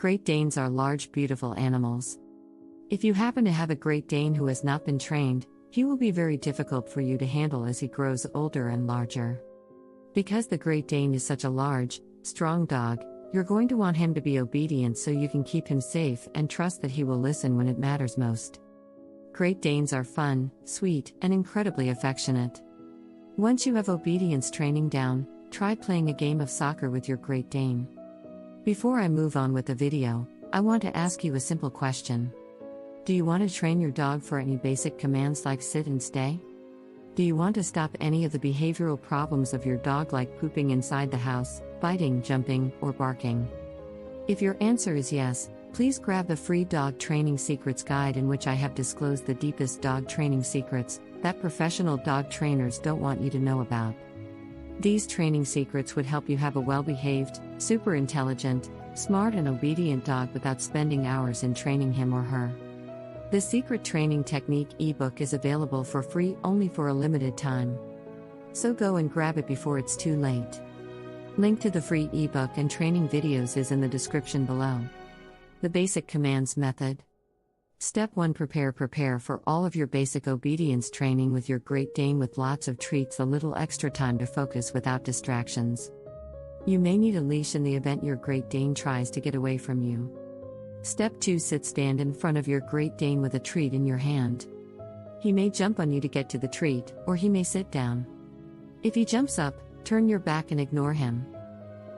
Great Danes are large, beautiful animals. If you happen to have a Great Dane who has not been trained, he will be very difficult for you to handle as he grows older and larger. Because the Great Dane is such a large, strong dog, you're going to want him to be obedient so you can keep him safe and trust that he will listen when it matters most. Great Danes are fun, sweet, and incredibly affectionate. Once you have obedience training down, try playing a game of soccer with your Great Dane. Before I move on with the video, I want to ask you a simple question. Do you want to train your dog for any basic commands like sit and stay? Do you want to stop any of the behavioral problems of your dog like pooping inside the house, biting, jumping, or barking? If your answer is yes, please grab the free Dog Training Secrets guide in which I have disclosed the deepest dog training secrets that professional dog trainers don't want you to know about. These training secrets would help you have a well-behaved, super intelligent, smart and obedient dog without spending hours in training him or her. The Secret Training Technique ebook is available for free only for a limited time. So go and grab it before it's too late. Link to the free ebook and training videos is in the description below. The Basic Commands Method. Step 1. Prepare for all of your basic obedience training with your Great Dane with lots of treats, a little extra time to focus without distractions. You may need a leash in the event your Great Dane tries to get away from you. Step 2. Stand in front of your Great Dane with a treat in your hand. He may jump on you to get to the treat, or he may sit down. If he jumps up, turn your back and ignore him.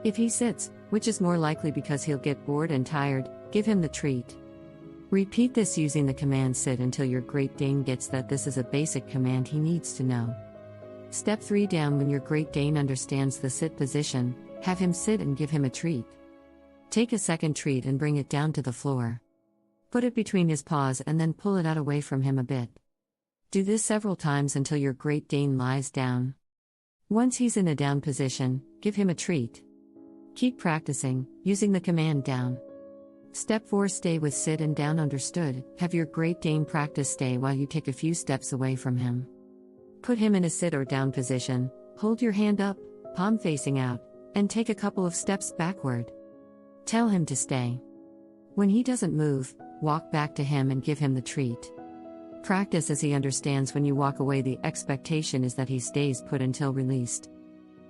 If he sits, which is more likely because he'll get bored and tired, give him the treat. Repeat this using the command sit until your Great Dane gets that this is a basic command he needs to know. Step 3. Down. When your Great Dane understands the sit position, have him sit and give him a treat. Take a second treat and bring it down to the floor. Put it between his paws and then pull it out away from him a bit. Do this several times until your Great Dane lies down. Once he's in a down position, give him a treat. Keep practicing, using the command down. Step 4. Stay with sit and down. Understood. Have your Great Dane practice stay while you take a few steps away from him. Put him in a sit or down position, hold your hand up, palm facing out, and take a couple of steps backward. Tell him to stay. When he doesn't move, walk back to him and give him the treat. Practice as he understands. When you walk away, the expectation is that he stays put until released.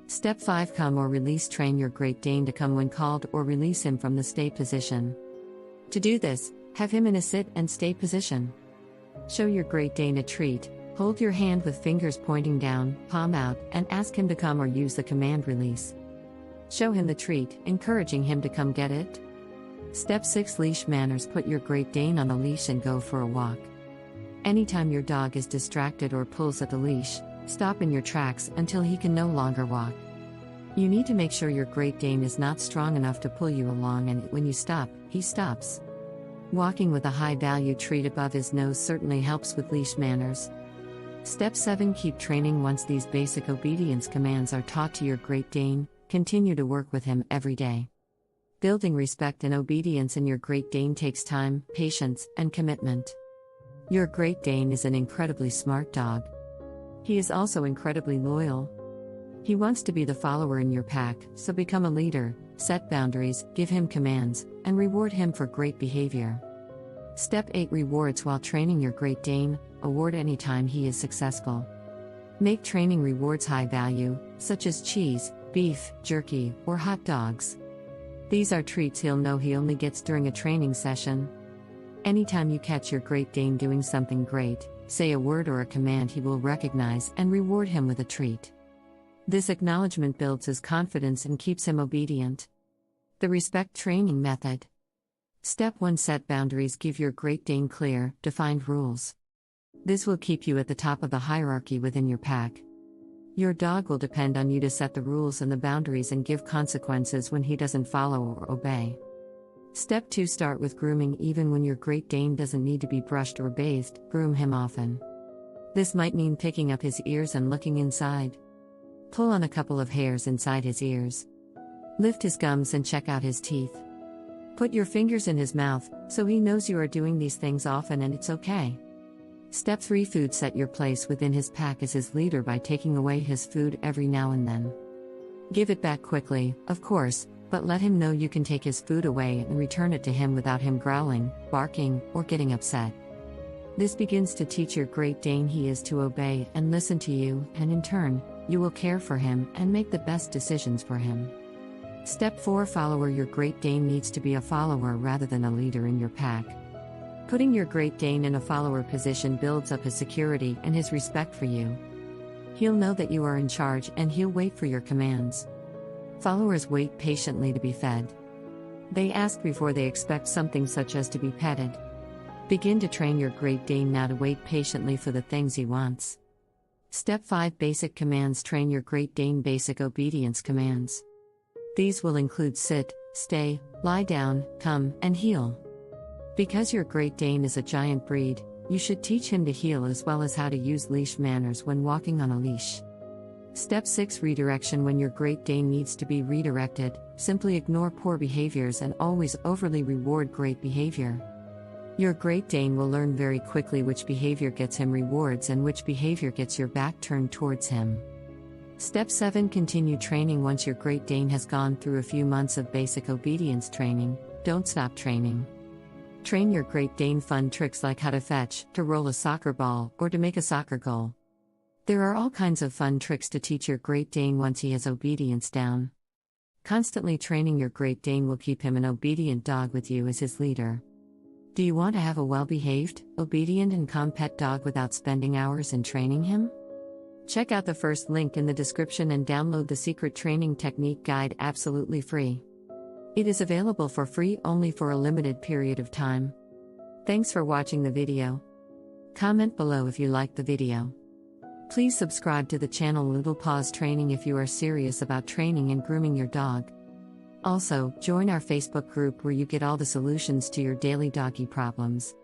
Step 5. Come or release. Train your Great Dane to come when called or release him from the stay position. To do this, have him in a sit and stay position. Show your Great Dane a treat, hold your hand with fingers pointing down, palm out, and ask him to come or use the command release. Show him the treat, encouraging him to come get it. Step 6. Leash manners. Put your Great Dane on a leash and go for a walk. Anytime your dog is distracted or pulls at the leash, stop in your tracks until he can no longer walk. You need to make sure your Great Dane is not strong enough to pull you along, and when you stop, he stops. Walking with a high-value treat above his nose certainly helps with leash manners. Step 7. Keep training. Once these basic obedience commands are taught to your Great Dane, continue to work with him every day. Building respect and obedience in your Great Dane takes time, patience, and commitment. Your Great Dane is an incredibly smart dog. He is also incredibly loyal. He wants to be the follower in your pack, so become a leader, set boundaries, give him commands, and reward him for great behavior. Step 8. Rewards. While training your Great Dane, award anytime he is successful. Make training rewards high value, such as cheese, beef, jerky, or hot dogs. These are treats he'll know he only gets during a training session. Anytime you catch your Great Dane doing something great, say a word or a command he will recognize and reward him with a treat. This acknowledgement builds his confidence and keeps him obedient. The Respect Training Method. Step 1. Set boundaries. Give your Great Dane clear, defined rules. This will keep you at the top of the hierarchy within your pack. Your dog will depend on you to set the rules and the boundaries and give consequences when he doesn't follow or obey. Step 2. Start with grooming. Even when your Great Dane doesn't need to be brushed or bathed, groom him often. This might mean picking up his ears and looking inside. Pull on a couple of hairs inside his ears. Lift his gums and check out his teeth. Put your fingers in his mouth, so he knows you are doing these things often and it's okay. Step 3. Food. Set your place within his pack as his leader by taking away his food every now and then. Give it back quickly, of course, but let him know you can take his food away and return it to him without him growling, barking, or getting upset. This begins to teach your Great Dane he is to obey and listen to you, and in turn, you will care for him and make the best decisions for him. Step 4 Follower Your Great Dane needs to be a follower rather than a leader in your pack. Putting your Great Dane in a follower position builds up his security and his respect for you. He'll know that you are in charge and he'll wait for your commands. Followers wait patiently to be fed. They ask before they expect something, such as to be petted. Begin to train your Great Dane now to wait patiently for the things he wants. Step 5 Basic Commands Train your Great Dane basic obedience commands. These will include sit, stay, lie down, come, and heel. Because your Great Dane is a giant breed, you should teach him to heel as well as how to use leash manners when walking on a leash. Step 6 Redirection When your Great Dane needs to be redirected, simply ignore poor behaviors and always overly reward great behavior. Your Great Dane will learn very quickly which behavior gets him rewards and which behavior gets your back turned towards him. Step 7 Continue training. Once your Great Dane has gone through a few months of basic obedience training, don't stop training. Train your Great Dane fun tricks like how to fetch, to roll a soccer ball, or to make a soccer goal. There are all kinds of fun tricks to teach your Great Dane once he has obedience down. Constantly training your Great Dane will keep him an obedient dog with you as his leader. Do you want to have a well-behaved, obedient and calm pet dog without spending hours in training him? Check out the first link in the description and download the Secret Training Technique Guide absolutely free. It is available for free only for a limited period of time. Thanks for watching the video. Comment below if you liked the video. Please subscribe to the channel Little Paws Training if you are serious about training and grooming your dog. Also, join our Facebook group where you get all the solutions to your daily doggy problems.